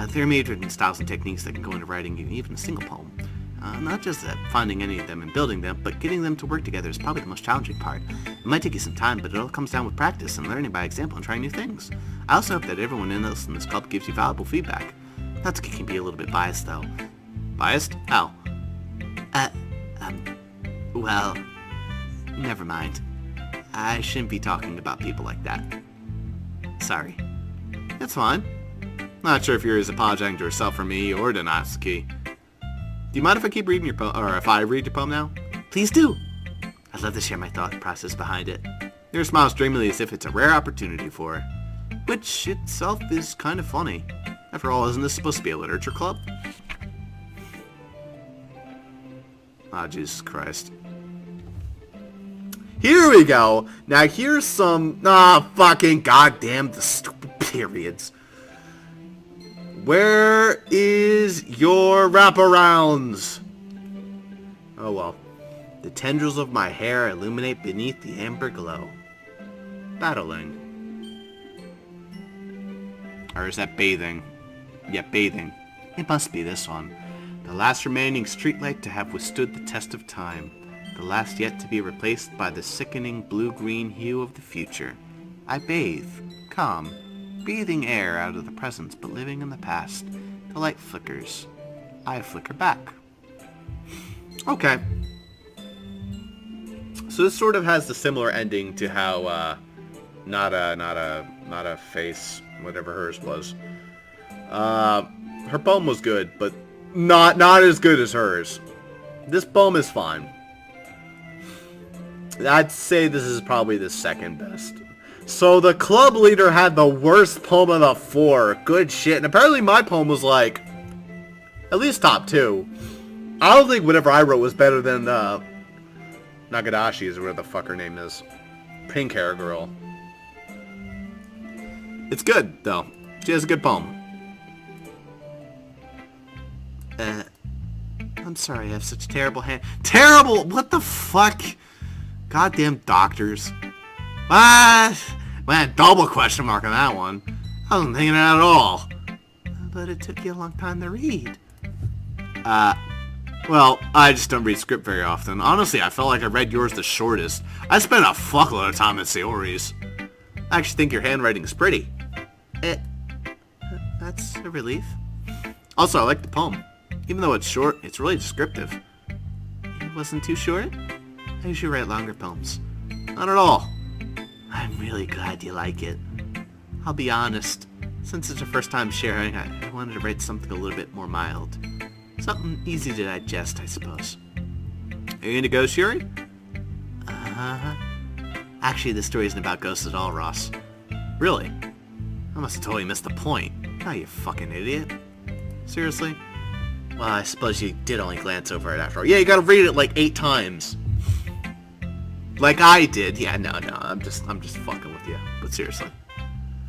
There are many different styles and techniques that can go into writing even a single poem. Not just that finding any of them and building them, but getting them to work together is probably the most challenging part. It might take you some time, but it all comes down with practice and learning by example and trying new things. I also hope that everyone in this club gives you valuable feedback. Natsuki can be a little bit biased, though. Biased? How? Well, never mind. I shouldn't be talking about people like that. Sorry. That's fine. Not sure if you're apologizing to yourself or me or to Natsuki. Do you mind if I keep reading your poem, or if I read your poem now? Please do. I'd love to share my thought process behind it. Your smiles dreamily as if it's a rare opportunity for her. Which itself is kind of funny. After all, isn't this supposed to be a literature club? Ah, Jesus Christ. Here we go. Now here's some... fucking goddamn the stupid periods. Where is your wraparounds? Oh well. The tendrils of my hair illuminate beneath the amber glow. Battling. Or is that bathing? Yeah, bathing. It must be this one. The last remaining streetlight to have withstood the test of time. The last yet to be replaced by the sickening blue-green hue of the future. I bathe, calm, breathing air out of the present but living in the past. The light flickers. I flicker back. Okay. So this sort of has the similar ending to how, not a face, whatever hers was. Her poem was good, but not as good as hers. This poem is fine. I'd say this is probably the second best. So the club leader had the worst poem of the four. Good shit. And apparently my poem was like, at least top 2. I don't think whatever I wrote was better than Nagadashi's, or whatever the fuck her name is. Pink hair girl. It's good, though. She has a good poem. I'm sorry, I have such terrible hand. Terrible! What the fuck? Goddamn doctors. What? Man, double question mark on that one. I wasn't thinking that at all. But it took you a long time to read. Well, I just don't read script very often. Honestly, I felt like I read yours the shortest. I spent a fuckload of time in Sayori's. I actually think your handwriting is pretty. That's a relief. Also, I like the poem. Even though it's short, it's really descriptive. It wasn't too short? I usually write longer poems. Not at all. I'm really glad you like it. I'll be honest. Since it's your first time sharing, I wanted to write something a little bit more mild. Something easy to digest, I suppose. Are you gonna go, Shuri? Actually, this story isn't about ghosts at all, Ross. Really? I must have totally missed the point. Oh, you fucking idiot. Seriously? Well, I suppose you did only glance over it after all. Yeah, you gotta read it like 8 times. Like I did. Yeah, no, I'm just fucking with you. But seriously.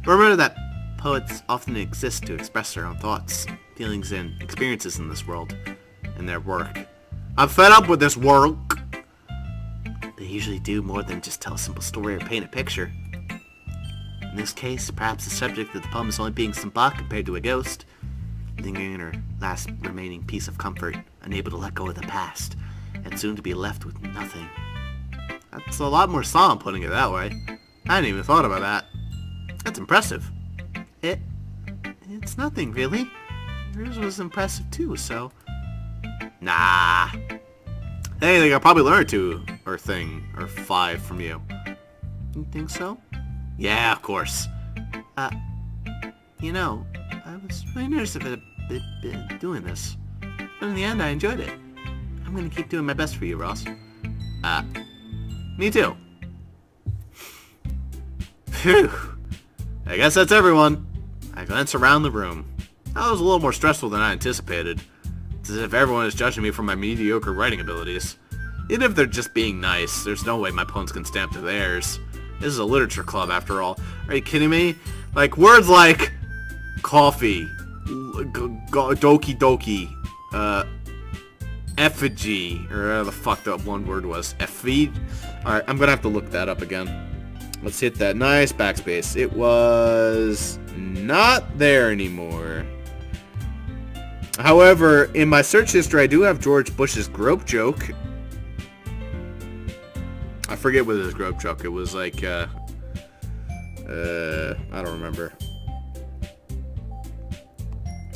Remember that poets often exist to express their own thoughts, feelings, and experiences in this world, in their work. I'm fed up with this work. They usually do more than just tell a simple story or paint a picture. In this case, perhaps the subject of the poem is only being symbolic compared to a ghost, lingering in her last remaining piece of comfort, unable to let go of the past, and soon to be left with nothing. That's a lot more solemn putting it that way. I hadn't even thought about that. That's impressive. It's nothing, really. Yours was impressive too, so... Nah. Hey, I'll probably learn 2 or 5 from you. You think so? Yeah, of course. You know, I was really nervous about doing this. But in the end, I enjoyed it. I'm gonna keep doing my best for you, Ross. Me too. Phew. I guess that's everyone. I glance around the room. That was a little more stressful than I anticipated. It's as if everyone is judging me for my mediocre writing abilities. Even if they're just being nice, there's no way my poems can stamp to theirs. This is a literature club, after all. Are you kidding me? Like, words like coffee, doki doki, effigy, or whatever the fuck that one word was. Effigy? Alright, I'm gonna have to look that up again. Let's hit that nice backspace. It was not there anymore. However, in my search history, I do have George Bush's grope joke. I forget what his grope joke. It was like, I don't remember.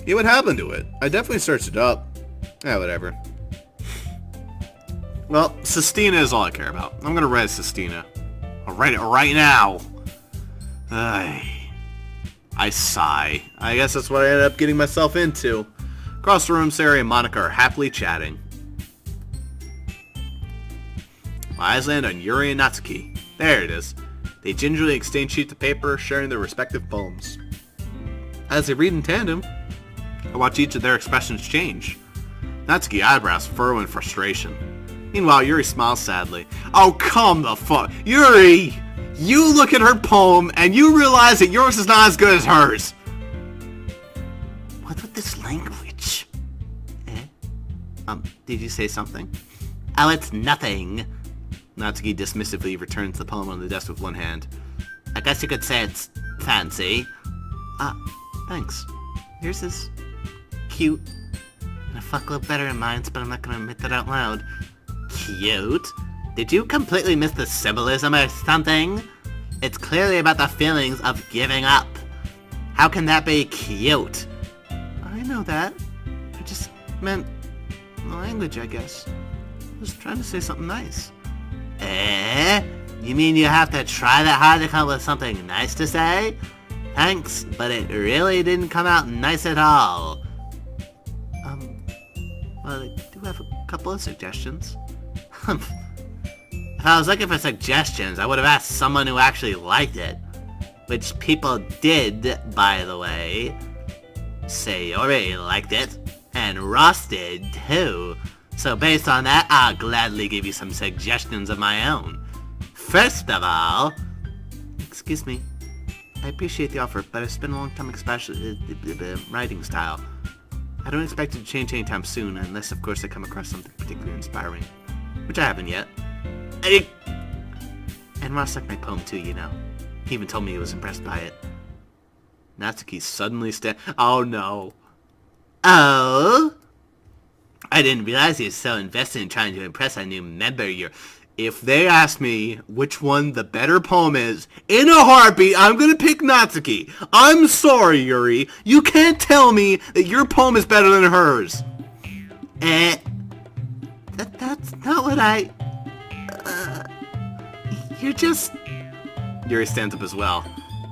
Yeah, what happened to it? I definitely searched it up. Yeah, whatever. Well, Sistina is all I care about. I'm gonna write Sistina. I'll write it right now. I sigh. I guess that's what I ended up getting myself into. Across the room, Sarah and Monica are happily chatting. My eyes land on Yuri and Natsuki. There it is. They gingerly exchange sheets of paper, sharing their respective poems. As they read in tandem, I watch each of their expressions change. Natsuki eyebrows furrow in frustration. Meanwhile, Yuri smiles sadly. Oh, come the fuck. Yuri! You look at her poem, and you realize that yours is not as good as hers. What with this language? Did you say something? Oh, it's nothing. Natsuki dismissively returns the poem on the desk with one hand. I guess you could say it's fancy. Thanks. Yours is cute. And a fuckload better than mine, but I'm not gonna admit that out loud. Cute? Did you completely miss the symbolism or something? It's clearly about the feelings of giving up. How can that be cute? I know that. I just meant language, I guess. I was trying to say something nice. You mean you have to try that hard to come up with something nice to say? Thanks, but it really didn't come out nice at all. Well, I do have a couple of suggestions. If I was looking for suggestions, I would have asked someone who actually liked it. Which people did, by the way. Sayori liked it, and Ross did too. So based on that, I'll gladly give you some suggestions of my own. First of all... Excuse me. I appreciate the offer, but it's been a long time especially writing style. I don't expect it to change anytime soon, unless of course I come across something particularly inspiring. Which I haven't yet. And Ross liked my poem too, you know. He even told me he was impressed by it. Natsuki suddenly Oh no. Oh? I didn't realize you were so invested in trying to impress a new member. If they ask me which one the better poem is, in a heartbeat, I'm gonna pick Natsuki. I'm sorry, Yuri. You can't tell me that your poem is better than hers. That's not what I... You're just... Yuri stands up as well.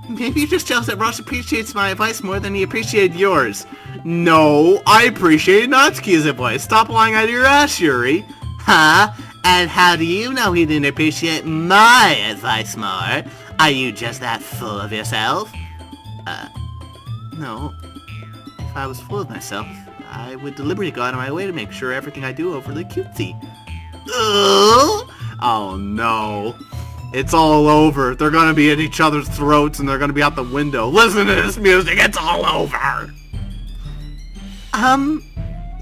Maybe you're just jealous that Ross appreciates my advice more than he appreciated yours. No, I appreciate Natsuki's advice. Stop lying out of your ass, Yuri. Huh? And how do you know he didn't appreciate my advice more? Are you just that full of yourself? No. If I was full of myself, I would deliberately go out of my way to make sure everything I do overly cutesy. Ooh? Oh no. It's all over. They're gonna be at each other's throats and they're gonna be out the window. Listen to this music, it's all over!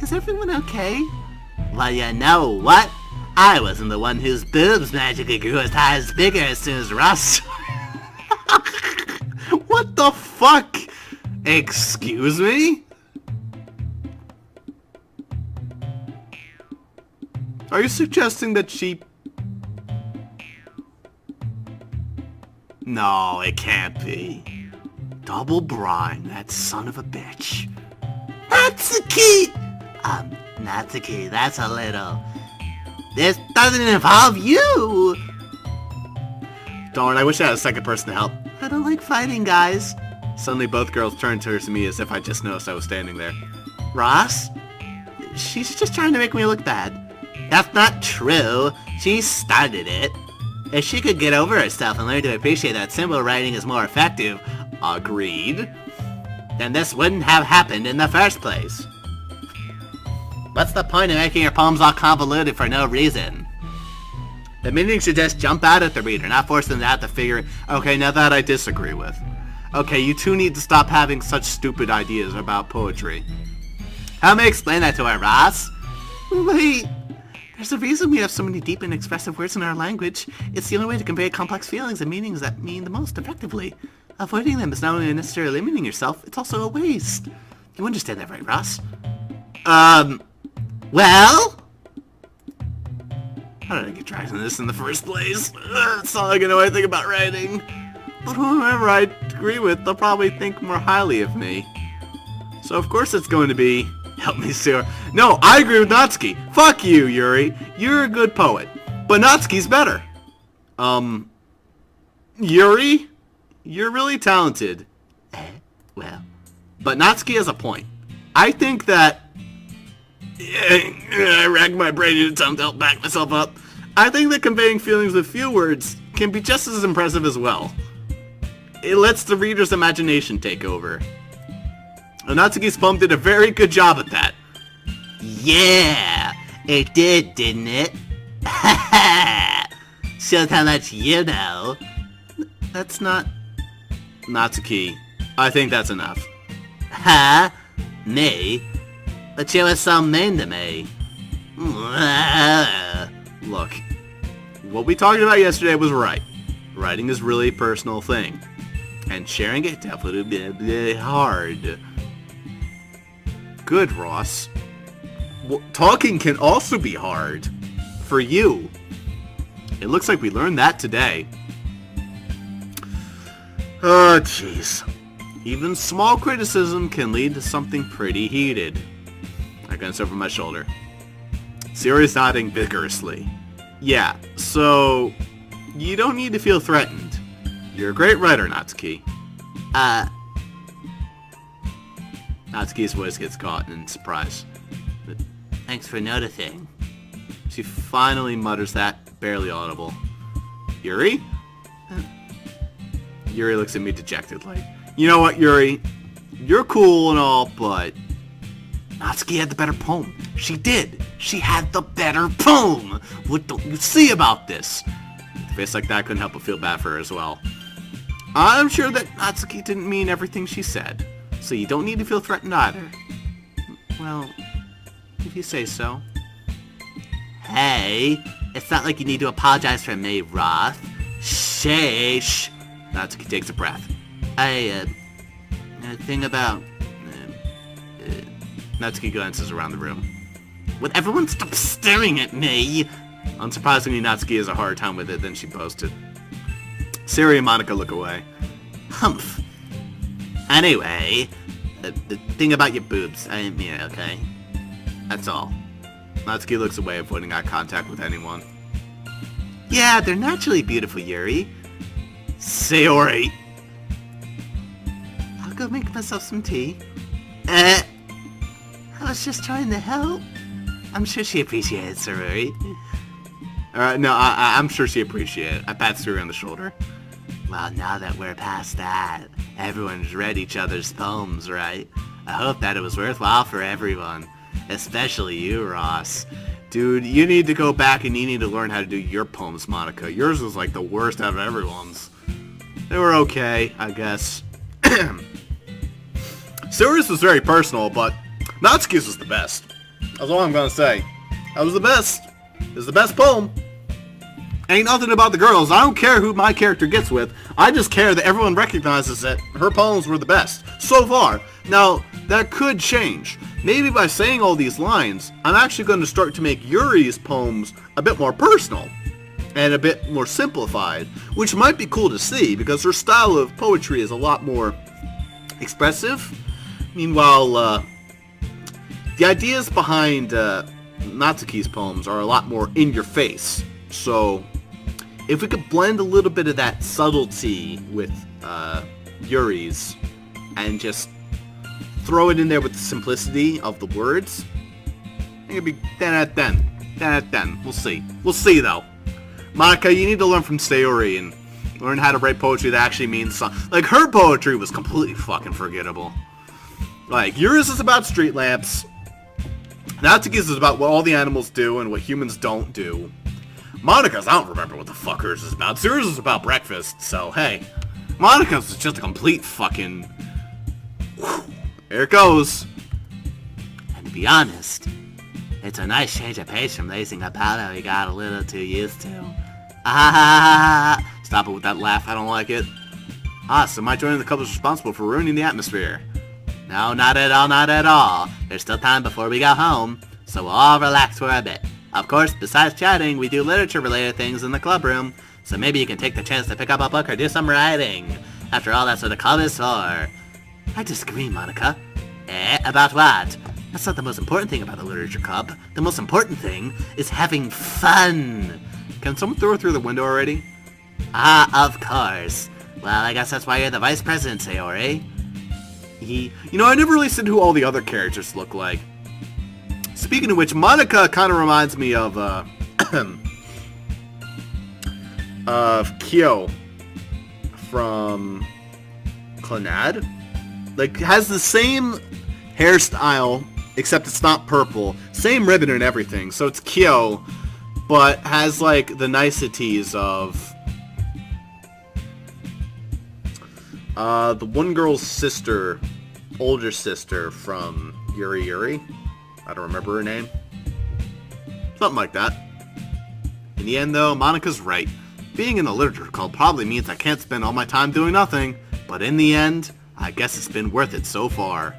Is everyone okay? Well, you know what? I wasn't the one whose boobs magically grew as high as bigger as soon as Ross... What the fuck? Excuse me? Are you suggesting that she... No, it can't be. Double brine, that son of a bitch. Natsuki! Natsuki, that's a little... This doesn't involve you! Darn, I wish I had a second person to help. I don't like fighting, guys. Suddenly both girls turned towards me as if I just noticed I was standing there. Ross? She's just trying to make me look bad. That's not true. She started it. If she could get over herself and learn to appreciate that symbol writing is more effective, agreed, then this wouldn't have happened in the first place. What's the point of making your poems all convoluted for no reason? The meaning should just jump out at the reader, not force them to have to figure... Okay, now that I disagree with. Okay, you two need to stop having such stupid ideas about poetry. Help me explain that to her, Ross. Wait, there's a reason we have so many deep and expressive words in our language. It's the only way to convey complex feelings and meanings that mean the most effectively. Avoiding them is not only necessarily limiting yourself, it's also a waste. You understand that, right, Ross? Well? How did I get dragged into this in the first place? It's not like I know anything about writing. But whoever I agree with, they'll probably think more highly of me. So of course it's going to be... Help me, sir. No, I agree with Natsuki. Fuck you, Yuri. You're a good poet. But Natsuki's better. Yuri? You're really talented. Well. But Natsuki has a point. I think that... I racked my brain in time to help back myself up. I think that conveying feelings with few words can be just as impressive as well. It lets the reader's imagination take over. And Natsuki's poem did a very good job at that. Yeah, it did, didn't it? Shows how much you know. That's not... Natsuki, I think that's enough. Huh? Me? But you were so mean to me. Look, what we talked about yesterday was right. Writing is really a personal thing. And sharing it definitely would be hard. Good, Ross. Talking can also be hard. For you. It looks like we learned that today. Oh, jeez. Even small criticism can lead to something pretty heated. I glance over my shoulder. Siri's nodding vigorously. Yeah, so... You don't need to feel threatened. You're a great writer, Natsuki. Natsuki's voice gets caught in surprise. Thanks for noticing. She finally mutters that, barely audible. Yuri? Yuri looks at me dejectedly. You know what, Yuri? You're cool and all, but... Natsuki had the better poem. She did. She had the better poem. What don't you see about this? With a face like that, I couldn't help but feel bad for her as well. I'm sure that Natsuki didn't mean everything she said, so you don't need to feel threatened either. Well, if you say so. Hey, it's not like you need to apologize for me, Roth. Sheesh. Natsuki takes a breath. A thing about... Natsuki glances around the room. Would everyone stop staring at me? Unsurprisingly, Natsuki has a harder time with it than she boasted. Siri and Monica look away. Humph. Anyway, the thing about your boobs, I didn't mean it, okay? That's all. Natsuki looks away, avoiding eye contact with anyone. Yeah, they're naturally beautiful, Yuri. Sayori. go make myself some tea. I was just trying to help. I'm sure she appreciates it, right? No, I'm sure she appreciates it. I pat Suri on the shoulder. Well, now that we're past that, everyone's read each other's poems, right? I hope that it was worthwhile for everyone. Especially you, Ross. Dude, you need to go back and you need to learn how to do your poems, Monica. Yours was like the worst out of everyone's. They were okay, I guess. Sirius was very personal, but Natsuki's was the best. That's all I'm gonna say. That was the best. It was the best poem. Ain't nothing about the girls. I don't care who my character gets with. I just care that everyone recognizes that her poems were the best. So far. Now, that could change. Maybe by saying all these lines, I'm actually going to start to make Yuri's poems a bit more personal. And a bit more simplified. Which might be cool to see, because her style of poetry is a lot more expressive. Meanwhile, the ideas behind Natsuki's poems are a lot more in your face. So, if we could blend a little bit of that subtlety with Yuri's and just throw it in there with the simplicity of the words, I think it'd be 10 out of 10. 10 out of 10. We'll see. We'll see, though. Monica, you need to learn from Sayori and learn how to write poetry that actually means something. Like, her poetry was completely fucking forgettable. Like, yours is about street lamps. Natsuki's is about what all the animals do and what humans don't do. Monica's, I don't remember what the fuck hers is about. Yours is about breakfast, so hey. Monica's is just a complete fucking... Whew. There it goes. And to be honest, it's a nice change of pace from lazing about how we got a little too used to. Stop it with that laugh, I don't like it. So am I joining the couples responsible for ruining the atmosphere? No, not at all, not at all. There's still time before we go home, so we'll all relax for a bit. Of course, besides chatting, we do literature-related things in the club room, so maybe you can take the chance to pick up a book or do some writing. After all, that's what the club is for. I disagree, Monica. About what? That's not the most important thing about the literature club. The most important thing is having fun. Can someone throw it through the window already? Of course. Well, I guess that's why you're the vice president, Sayori. You know, I never really said who all the other characters look like. Speaking of which, Monica kind of reminds me of Kyo from Clannad. Like, has the same hairstyle, except it's not purple. Same ribbon and everything, so it's Kyo, but has, like, the niceties of the one girl's sister, older sister from Yuri Yuri. I don't remember her name. Something like that. In the end, though, Monica's right. Being in the literature club probably means I can't spend all my time doing nothing, but in the end, I guess it's been worth it so far.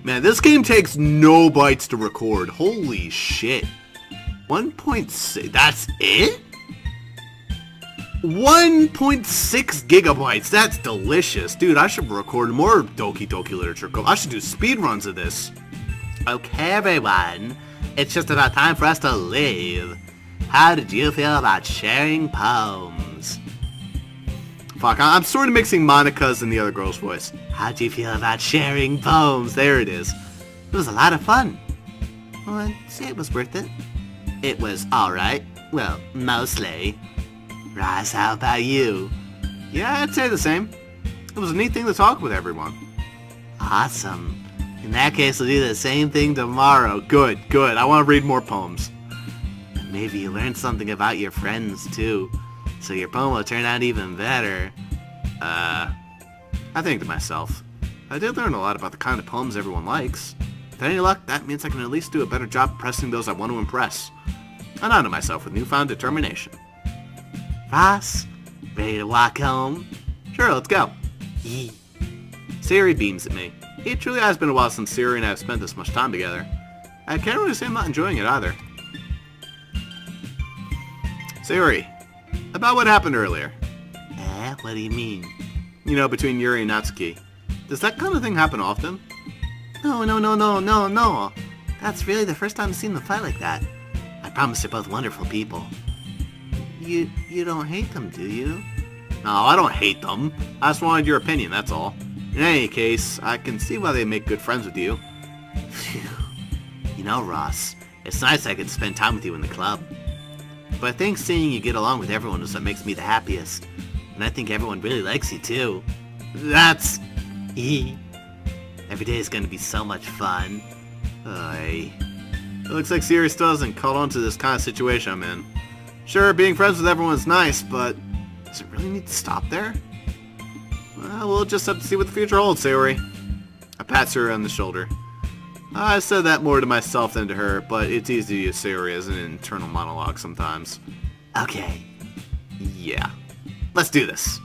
Man, this game takes no bytes to record. Holy shit. 1.6, that's it? 1.6 gigabytes, that's delicious. Dude, I should record more Doki Doki Literature Club. I should do speedruns of this. Okay, everyone. It's just about time for us to leave. How did you feel about sharing poems? Fuck, I'm sort of mixing Monica's and the other girl's voice. How'd you feel about sharing poems? There it is. It was a lot of fun. Well, I'd say it was worth it. It was alright. Well, mostly. Ross, how about you? Yeah, I'd say the same. It was a neat thing to talk with everyone. Awesome. In that case, we'll do the same thing tomorrow. Good, good. I want to read more poems. And maybe you learned something about your friends, too. So your poem will turn out even better. I think to myself, I did learn a lot about the kind of poems everyone likes. With any luck, that means I can at least do a better job impressing those I want to impress. And onto myself with newfound determination. Ross, ready to walk home? Sure, let's go. Yee. Sayori beams at me. It truly has been a while since Sayori and I have spent this much time together. I can't really say I'm not enjoying it either. Sayori, about what happened earlier. What do you mean? You know, between Yuri and Natsuki. Does that kind of thing happen often? No. That's really the first time I've seen them fight like that. I promise they're both wonderful people. You don't hate them, do you? No, I don't hate them. I just wanted your opinion, that's all. In any case, I can see why they make good friends with you. Phew. You know, Ross, it's nice I could spend time with you in the club. But I think seeing you get along with everyone is what makes me the happiest. And I think everyone really likes you, too. That's... Every day is going to be so much fun. It looks like Sayori still hasn't caught on to this kind of situation I'm in. Sure, being friends with everyone is nice, but does it really need to stop there? Well, we'll just have to see what the future holds, Sayori. I pat her on the shoulder. I said that more to myself than to her, but it's easy to use Sayori as an internal monologue sometimes. Okay. Yeah. Let's do this.